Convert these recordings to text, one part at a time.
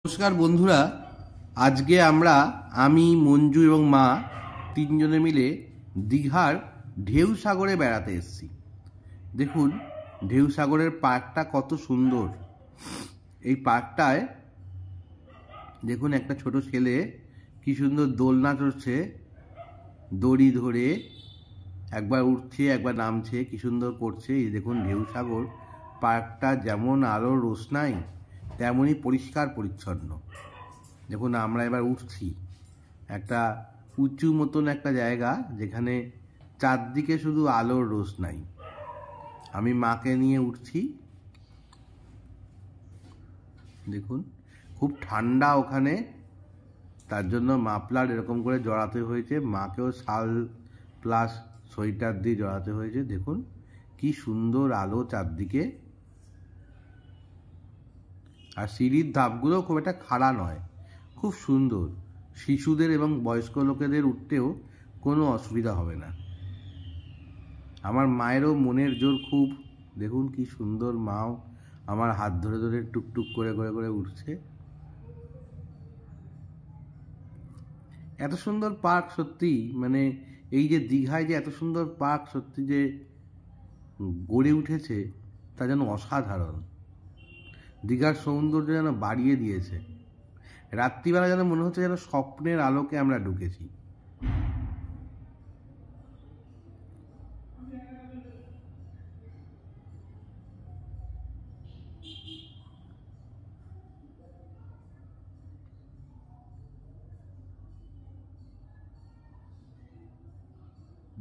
নমস্কার বন্ধুরা, আজকে আমি মঞ্জু এবং মা তিনজনে মিলে দীঘার ঢেউ সাগরে বেড়াতে এসেছি। দেখুন ঢেউ সাগরের পার্কটা কত সুন্দর। এই পার্কটায় দেখুন একটা ছোট ছেলে কি সুন্দর দোলনা চড়ছে, দড়ি ধরে একবার উঠছে একবার নামছে, কি সুন্দর করছে। এই দেখুন ঢেউ সাগর পার্কটা যেমন আলো রোশনাই তেমনই পরিষ্কার পরিচ্ছন্ন। দেখুন আমরা এবার উঠছি একটা উঁচু মতন একটা জায়গা, যেখানে চারদিকে শুধু আলোর রোশনাই। আমি মাকে নিয়ে উঠছি। দেখুন খুব ঠান্ডা ওখানে, তার জন্য মাফলার এরকম করে জড়াতে হয়েছে, মাকেও শাল প্লাস সোয়েটার দিয়ে জড়াতে হয়েছে। দেখুন কি সুন্দর আলো চারদিকে, আর সিঁড়ির ধাপগুলো খুব একটা খাড়া নয়, খুব সুন্দর। শিশুদের এবং বয়স্ক লোকেদের উঠতেও কোনো অসুবিধা হবে না। আমার মায়েরও মনের জোর খুব। দেখুন কি সুন্দর, মাও আমার হাত ধরে ধরে টুকটুক করে করে করে উঠছে। এত সুন্দর পার্ক সত্যি, মানে এই যে দীঘায় যে এত সুন্দর পার্ক সত্যি যে গড়ে উঠেছে তা যেন অসাধারণ। দীঘার সৌন্দর্য যেন বাড়িয়ে দিয়েছে। রাত্রিবেলা যেন মনে হচ্ছে যেন স্বপ্নের আলোকে আমরা ঢুকেছি।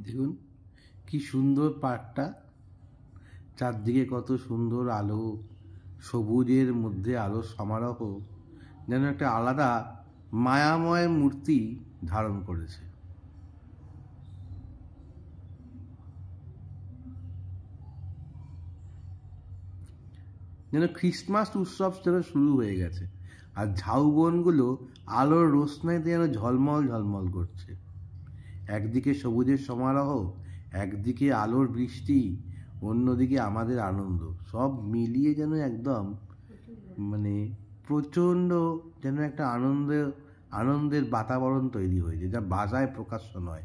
দেখুন কি সুন্দর পার্কটা, চারদিকে কত সুন্দর আলো, সবুজের মধ্যে আলো সমারোহ, যেন একটা আলাদা মায়াময় মূর্তি ধারণ করেছে। যেন খ্রিস্টমাস উৎসব যেন শুরু হয়ে গেছে, আর ঝাউবনগুলো আলোর রোশনাইতে যেন ঝলমল ঝলমল করছে। একদিকে সবুজের সমারোহ, একদিকে আলোর বৃষ্টি, অন্যদিকে আমাদের আনন্দ, সব মিলিয়ে যেন একদম মানে প্রচণ্ড যেন একটা আনন্দের বাতাবরণ তৈরি হয়েছে, যা ভাষায় প্রকাশ্য নয়।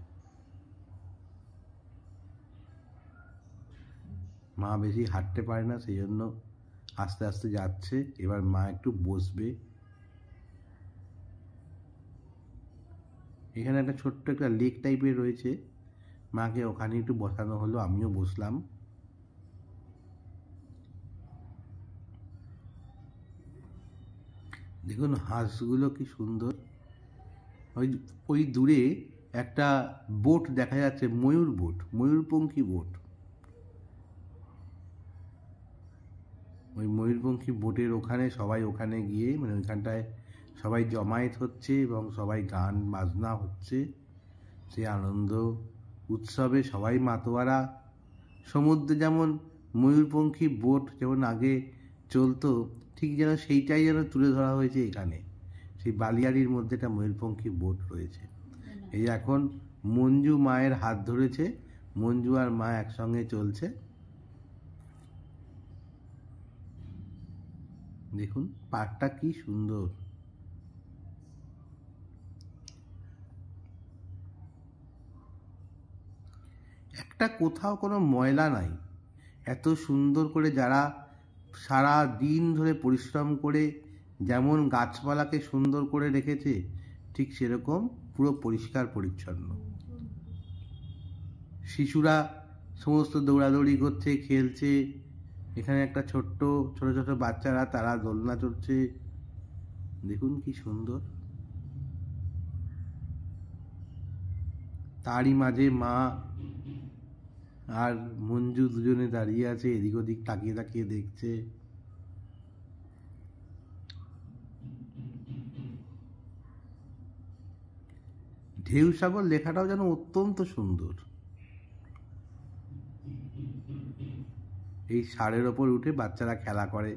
মা বেশি হাঁটতে পারে না, সেই জন্য আস্তে আস্তে যাচ্ছে। এবার মা একটু বসবে। এখানে একটা ছোট্ট একটা লেক টাইপের রয়েছে, মাকে ওখানে একটু বসানো হলো, আমিও বসলাম। দেখুন হাঁসগুলো কি সুন্দর। ওই দূরে একটা বোট দেখা যাচ্ছে, ময়ূর বোট, ময়ূরপঙ্খী বোট। ওই ময়ূরপঙ্খী বোটের ওখানে সবাই ওখানে গিয়ে মানে ওইখানটায় সবাই জমায়েত হচ্ছে এবং সবাই গান বাজনা হচ্ছে। সে আনন্দ উৎসবে সবাই মাতোয়ারা। সমুদ্রে যেমন ময়ূরপঙ্খী বোট যেমন আগে চলতো, ঠিক যেন সেইটাই যেন তুলে ধরা হয়েছে এখানে। সেই বালিয়াড়ির মধ্যে একটা ময়ূরপঙ্খী বোট রয়েছে। এই এখন মঞ্জু মায়ের হাত ধরেছে, মঞ্জু আর মা একসঙ্গে চলছে। দেখুন পার্কটা কি সুন্দর। একটা কোথাও কোনো ময়লা নাই। এত সুন্দর করে যারা সারা দিন ধরে পরিশ্রম করে যেমন গাছপালাকে সুন্দর করে রেখেছে, ঠিক সেরকম পুরো পরিষ্কার পরিচ্ছন্ন। শিশুরা সমস্ত দৌড়াদৌড়ি করছে, খেলছে। এখানে একটা ছোট ছোট বাচ্চারা তারা দোলনা চড়ছে। দেখুন কি সুন্দর। তারই মাঝে মা আর মঞ্জু দুজনে দাঁড়িয়ে আছে, এদিক ওদিক তাকিয়ে তাকিয়ে দেখছে। ঢেউ সাগর লেখাটাও যেন অত্যন্ত সুন্দর। এই ষাঁড়ের ওপর উঠে বাচ্চারা খেলা করে।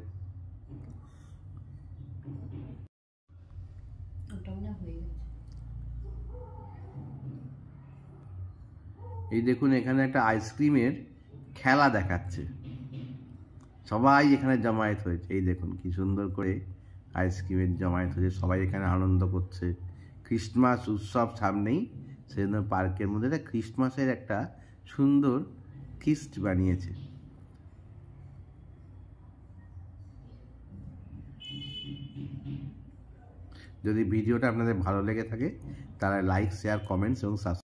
এই দেখুন এখানে একটা আইসক্রিমের খেলা দেখাচ্ছে, সবাই এখানে জমায়েত হয়েছে। এই দেখুন কি সুন্দর করে আইসক্রিমের জমায়েত হয়েছে, সবাই এখানে আনন্দ করছে। ক্রিসমাস উৎসব সামনেই, সেজন্য পার্কের মধ্যে একটা ক্রিসমাসের একটা সুন্দর ফিস্ট বানিয়েছে। যদি ভিডিওটা আপনাদের ভালো লেগে থাকে তাহলে লাইক, শেয়ার, কমেন্টস এবং সাবস্ক্রাইব